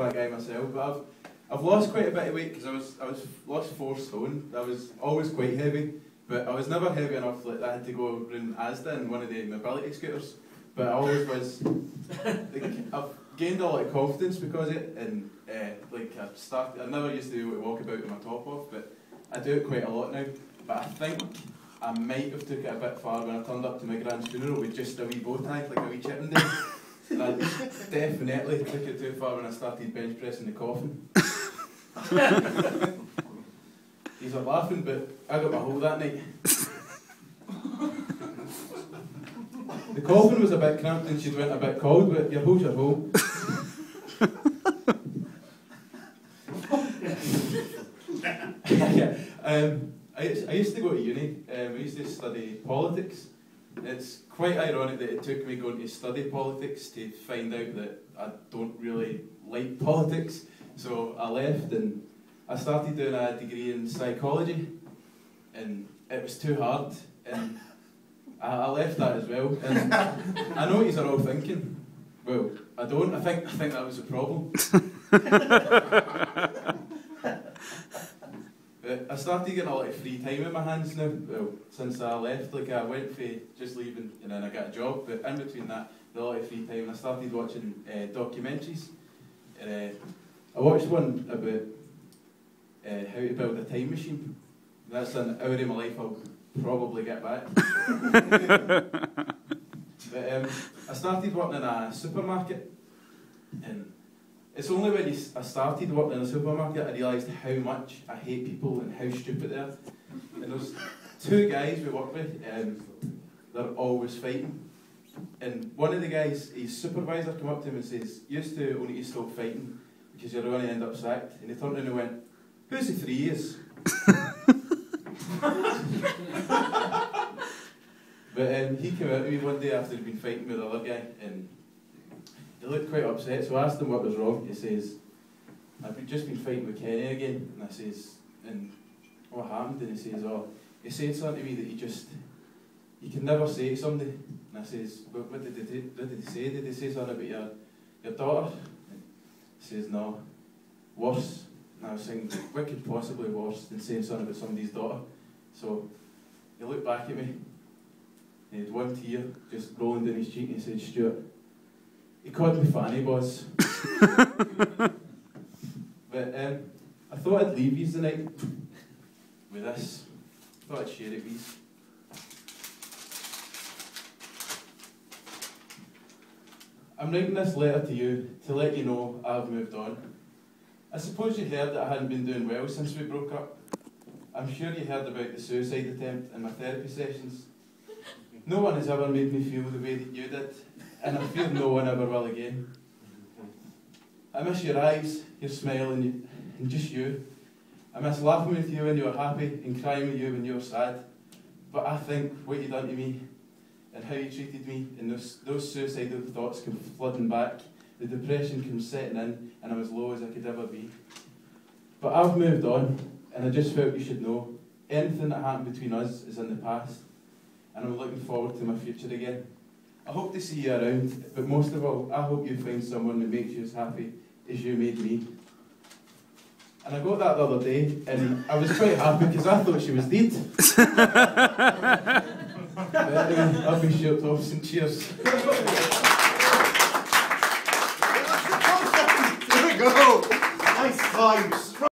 that guy myself, but I've lost quite a bit of weight because I was lost 4 stone. I was always quite heavy, but I was never heavy enough that I had to go around Asda in one of the mobility scooters. But I always was. I've gained a lot of confidence because of it, and I never used to be able to walk about with my top off, but I do it quite a lot now. But I think I might have took it a bit far when I turned up to my grand's funeral with just a wee bow tie, like a wee Chippendale. And I definitely took it too far when I started bench pressing the coffin. He's not laughing, but I got my hole that night. The coffin was a bit cramped and she'd went a bit cold, but your hole's your hole. Yeah. I used to go to uni. I used to study politics. It's quite ironic that it took me going to study politics to find out that I don't really like politics. So I left and I started doing a degree in psychology, and it was too hard, and I left that as well. And I know what you're all thinking. Well, I don't. I think that was the problem. But I started getting a lot of free time in my hands now. Well, since I left, like I went for just leaving and then I got a job. But in between that, a lot of free time, and I started watching documentaries. I watched one about how to build a time machine. That's an hour of my life I'll probably get back. But I started working in a supermarket, and it's only when I started working in a supermarket I realised how much I hate people and how stupid they are. And there's 2 guys we work with, they're always fighting. And one of the guys, his supervisor, came up to him and says, "You two will need to stop fighting because you're going to end up sacked." And he turned around and went, "Who's the 3 years?" But he came out to me one day after he'd been fighting with the other guy, and he looked quite upset, so I asked him what was wrong. He says, "I've just been fighting with Kenny again." And I says, "And what happened?" And he says, "Oh, he said something to me that you can never say to somebody." And I says, "What did he say? Did he say something about your daughter?" And he says, "No, worse." And I was thinking, what could possibly be worse than saying something about somebody's daughter? So he looked back at me, and he had one tear just rolling down his cheek, and he said, "Stuart, he called me Fanny Boss." But I thought I'd leave you tonight with this. I thought I'd share it with you. I'm writing this letter to you to let you know I've moved on. I suppose you heard that I hadn't been doing well since we broke up. I'm sure you heard about the suicide attempt in my therapy sessions. No one has ever made me feel the way that you did, and I fear no one ever will again. I miss your eyes, your smile, and just you. I miss laughing with you when you were happy and crying with you when you were sad. But I think what you done to me and how you treated me, and those suicidal thoughts come flooding back. The depression comes setting in, and I'm as low as I could ever be. But I've moved on, and I just felt you should know anything that happened between us is in the past, and I'm looking forward to my future again. I hope to see you around, but most of all, I hope you find someone that makes you as happy as you made me. And I got that the other day, and I was quite happy because I thought she was dead. But anyway, I've been Stuart Thompson. Cheers. There we go! Nice times!